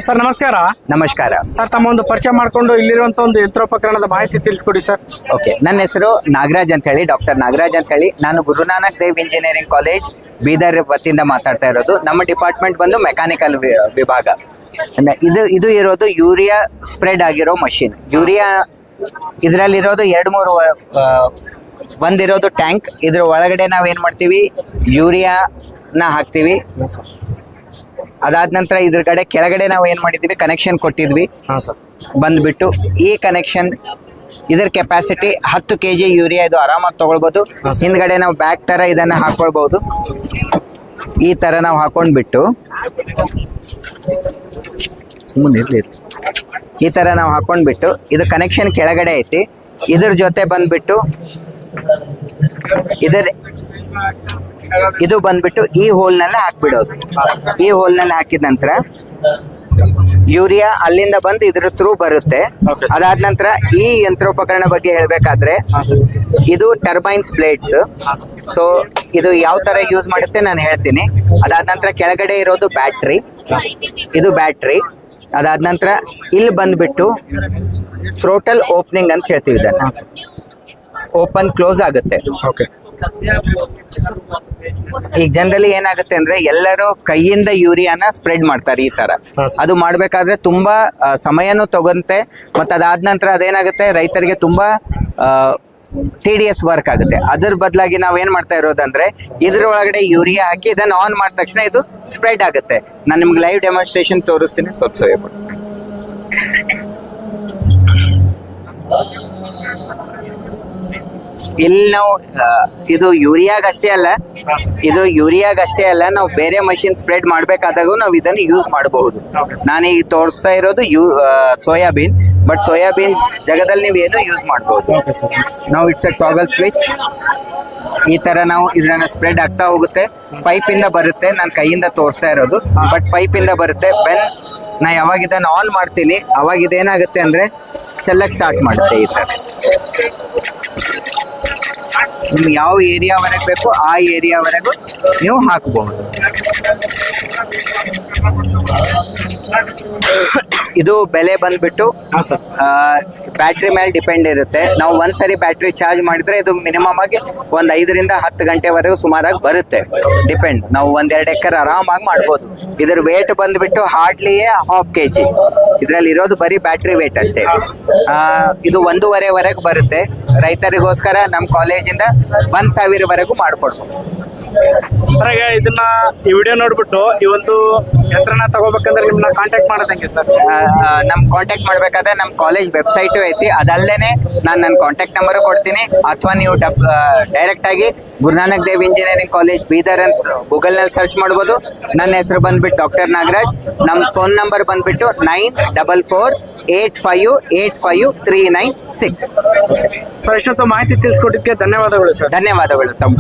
Sir ನಮಸ್ಕಾರ. ನಮಸ್ಕಾರ sir ತಮ್ಮ ಒಂದು ಪರಿಚಯ ಮಾಡಿಕೊಂಡು ಇಲ್ಲಿರುವಂತ ಒಂದು ಯಂತ್ರೋಪಕರಣದ ಮಾಹಿತಿ ತಿಳಿಸ್ಕೊಡಿ ಸರ್. ಓಕೆ, ನನ್ನ ಹೆಸರು ನಾಗರಾಜ್ ಅಂತ ಹೇಳಿ, ಡಾಕ್ಟರ್ ನಾಗರಾಜ್ ಅಂತ ಹೇಳಿ. ನಾನು ಗುರುನಾನಕ್ ದೇವ್ ಇಂಜಿನಿಯರಿಂಗ್ ಕಾಲೇಜ್ ಬೀದರ್ ವತಿಯಿಂದ ಮಾತಾಡ್ತಾ ಇರೋದು. ನಮ್ಮ ಡಿಪಾರ್ಟ್ಮೆಂಟ್ ಬಂದು ಮೆಕ್ಯಾನಿಕಲ್ ವಿಭಾಗ. ಇದು ಇರೋದು ಯೂರಿಯಾ ಸ್ಪ್ರೆಡ್ ಆಗಿರೋ ಮಷಿನ್. ಯೂರಿಯಾ ಇದರಲ್ಲಿರೋದು 2-3 ಒಂದಿರೋದು ಟ್ಯಾಂಕ್. ಇದ್ರ ಒಳಗಡೆ ನಾವೇನ್ ಮಾಡ್ತೀವಿ, ಯೂರಿಯಾನ ಹಾಕ್ತಿವಿ. ಅದಾದ ನಂತರ ಇದ್ರ ಕೆಳಗಡೆ ನಾವು ಏನ್ ಮಾಡಿದ್ವಿ, ಕನೆಕ್ಷನ್ ಕೊಟ್ಟಿದ್ವಿ. ಬಂದ್ಬಿಟ್ಟು ಈ ಕನೆಕ್ಷನ್ ಇದರ ಕೆಪಾಸಿಟಿ 10 kg ಯೂರಿಯಾ. ಇದು ಆರಾಮಾಗಿ ತಗೊಳ್ಬಹುದು. ಹಿಂದ್ಗಡೆ ನಾವು ಬ್ಯಾಗ್ ತರ ಇದನ್ನ ಹಾಕೊಳ್ಬಹುದು. ಈ ತರ ನಾವು ಹಾಕೊಂಡ್ಬಿಟ್ಟು ಈ ತರ ನಾವು ಹಾಕೊಂಡ್ಬಿಟ್ಟು ಇದು ಕನೆಕ್ಷನ್ ಕೆಳಗಡೆ ಐತಿ. ಇದ್ರ ಜೊತೆ ಬಂದ್ಬಿಟ್ಟು ಇದು ಬಂದ್ಬಿಟ್ಟು ಈ ಹೋಲ್ ನಲ್ಲಿ ಹಾಕ್ಬಿಡೋದು. ಈ ಹೋಲ್ ನಲ್ಲಿ ಹಾಕಿದ ನಂತರ ಯೂರಿಯಾ ಅಲ್ಲಿಂದ ಬಂದು ಇದ್ರ ಥ್ರೂ ಬರುತ್ತೆ. ಅದಾದ ನಂತರ ಈ ಯಂತ್ರೋಪಕರಣ ಬಗ್ಗೆ ಹೇಳ್ಬೇಕಾದ್ರೆ, ಇದು ಟರ್ಬೈನ್ಸ್ ಬ್ಲೇಡ್ಸ್. ಸೊ ಇದು ಯಾವ ತರ ಯೂಸ್ ಮಾಡುತ್ತೆ ನಾನು ಹೇಳ್ತೀನಿ. ಅದಾದ ನಂತರ ಕೆಳಗಡೆ ಇರೋದು ಬ್ಯಾಟ್ರಿ. ಇದು ಬ್ಯಾಟ್ರಿ. ಅದಾದ ನಂತರ ಇಲ್ಲಿ ಬಂದ್ಬಿಟ್ಟು ಥ್ರೋಟಲ್ ಓಪನಿಂಗ್ ಅಂತ ಹೇಳ್ತೀವಿ. ಇದನ್ನ ಓಪನ್ ಕ್ಲೋಸ್ ಆಗುತ್ತೆ. ಈಗ ಜನರಲಿ ಏನಾಗುತ್ತೆ ಅಂದ್ರೆ, ಎಲ್ಲರೂ ಕೈಯಿಂದ ಯೂರಿಯಾನ ಸ್ಪ್ರೆಡ್ ಮಾಡ್ತಾರೆ ಈ ತರ. ಅದು ಮಾಡ್ಬೇಕಾದ್ರೆ ತುಂಬಾ ಸಮಯನೂ ತಗೊಂತೆ. ಮತ್ತೆ ಅದಾದ ನಂತರ ಅದೇನಾಗುತ್ತೆ, ರೈತರಿಗೆ ತುಂಬಾ ಟಿಡಿಎಸ್ ವರ್ಕ್ ಆಗುತ್ತೆ. ಅದ್ರ ಬದಲಾಗಿ ನಾವ್ ಏನ್ ಮಾಡ್ತಾ ಇರೋದಂದ್ರೆ, ಇದ್ರ ಒಳಗಡೆ ಯೂರಿಯಾ ಹಾಕಿ ಇದನ್ನ ಆನ್ ಮಾಡಿದ ತಕ್ಷಣ ಇದು ಸ್ಪ್ರೆಡ್ ಆಗುತ್ತೆ. ನಾನು ನಿಮ್ಗೆ ಲೈವ್ ಡೆಮಾನ್ಸ್ಟ್ರೇಷನ್ ತೋರಿಸ್ತೀನಿ. ಸ್ವಲ್ಪ ಸಮಯ ಕೊಡಿ. ಇಲ್ಲಿ ನಾವು ಇದು ಯೂರಿಯಾಗಷ್ಟೇ ಅಲ್ಲ, ನಾವು ಬೇರೆ ಮಷಿನ್ ಸ್ಪ್ರೆಡ್ ಮಾಡ್ಬೇಕಾದಾಗೂ ನಾವು ಇದನ್ನು ಯೂಸ್ ಮಾಡಬಹುದು. ನಾನೀಗ ತೋರಿಸ್ತಾ ಇರೋದು ಸೋಯಾಬೀನ್. ಬಟ್ ಸೋಯಾಬೀನ್ ಜಾಗದಲ್ಲಿ ನೀವು ಏನು ಯೂಸ್ ಮಾಡಬಹುದು. ನಾವು ಇಟ್ಸ್ ಅ ಟಾಗಲ್ ಸ್ವಿಚ್. ಈ ತರ ನಾವು ಇದನ್ನ ಸ್ಪ್ರೆಡ್ ಆಗ್ತಾ ಹೋಗುತ್ತೆ. ಪೈಪ್ ಇಂದ ಬರುತ್ತೆ. ನಾನು ಕೈಯಿಂದ ತೋರಿಸ್ತಾ ಇರೋದು, ಬಟ್ ಪೈಪ್ ಇಂದ ಬರುತ್ತೆ. ಬೆನ್ ನಾ ಯಾವಾಗ ಇದನ್ನ ಆನ್ ಮಾಡ್ತೀನಿ ಅವಾಗ ಇದೇನಾಗುತ್ತೆ ಅಂದ್ರೆ ಚೆಲ್ಲಕ್ ಸ್ಟಾರ್ಟ್ ಮಾಡುತ್ತೆ. ಈ ತರ ನಿಮ್ಗೆ ಯಾವ ಏರಿಯಾವರೆಗೆ ಬೇಕು ಆ ಏರಿಯಾವರೆಗೂ ನೀವು ಹಾಕಬಹುದು. ಇದು ಬೆಲೆ ಬಂದ್ಬಿಟ್ಟು ಬ್ಯಾಟ್ರಿ ಮೇಲೆ ಡಿಪೆಂಡ್ ಇರುತ್ತೆ. ನಾವು ಒಂದ್ಸರಿ ಬ್ಯಾಟ್ರಿ ಚಾರ್ಜ್ ಮಾಡಿದ್ರೆ ಇದು ಮಿನಿಮಮ್ ಆಗಿ 5 ರಿಂದ 10 ಗಂಟೆವರೆಗೂ ಸುಮಾರಾಗಿ ಬರುತ್ತೆ. ಡಿಪೆಂಡ್. ನಾವು 1-2 ಎಕರೆ ಆರಾಮಾಗಿ ಮಾಡ್ಬೋದು. ಇದ್ರ ವೇಟ್ ಬಂದ್ಬಿಟ್ಟು ಹಾರ್ಡ್ಲಿ 1/2 kg. ಇದ್ರಲ್ಲಿ ಇರೋದು ಬರೀ ಬ್ಯಾಟ್ರಿ ವೇಟ್ ಅಷ್ಟೇ. ಇದು 1.5ವರೆಗೂ ಬರುತ್ತೆ. ರೈತರಿಗೋಸ್ಕರ ನಮ್ಮ ಕಾಲೇಜಿಂದ 1,000ವರೆಗೂ ಮಾಡ್ಕೊಡ್ಬೋದು. ಇದನ್ನ ಈ ವಿಡಿಯೋ ನೋಡ್ಬಿಟ್ಟು ಈ ಒಂದು ಯಂತ್ರನ ತಗೋಬೇಕಂದ್ರೆ ನಿಮ್ನ ಕಾಂಟ್ಯಾಕ್ಟ್ ಮಾಡೋದಂಗೆ ಸರ್? ನಮ್ ಕಾಂಟ್ಯಾಕ್ಟ್ ಮಾಡ್ಬೇಕಾದ್ರೆ ನಮ್ ಕಾಲೇಜ್ ವೆಬ್ಸೈಟ್ ಐತಿ. ಅದಲ್ಲೇನೆ ನಾನು ನನ್ನ ಕಾಂಟ್ಯಾಕ್ಟ್ ನಂಬರ್ ಕೊಡ್ತೀನಿ. ಅಥವಾ ನೀವು ಡೈರೆಕ್ಟ್ ಆಗಿ ಗುರುನಾನಕ್ ದೇವ್ ಇಂಜಿನಿಯರಿಂಗ್ ಕಾಲೇಜ್ ಬೀದರ್ ಅಂತ ಗೂಗಲ್ ನಲ್ಲಿ ಸರ್ಚ್ ಮಾಡ್ಬೋದು. ನನ್ನ ಹೆಸರು ಬಂದ್ಬಿಟ್ಟು ಡಾಕ್ಟರ್ ನಾಗರಾಜ್. ನಮ್ಮ ಫೋನ್ ನಂಬರ್ ಬಂದ್ಬಿಟ್ಟು 9448585396. ಸರ್, ಇಷ್ಟೊತ್ತು ಮಾಹಿತಿ ತಿಳಿಸ್ಕೊಟ್ಟಿದ್ದಕ್ಕೆ ಧನ್ಯವಾದಗಳು ಸರ್. ಧನ್ಯವಾದಗಳು ತಮ್ಮ.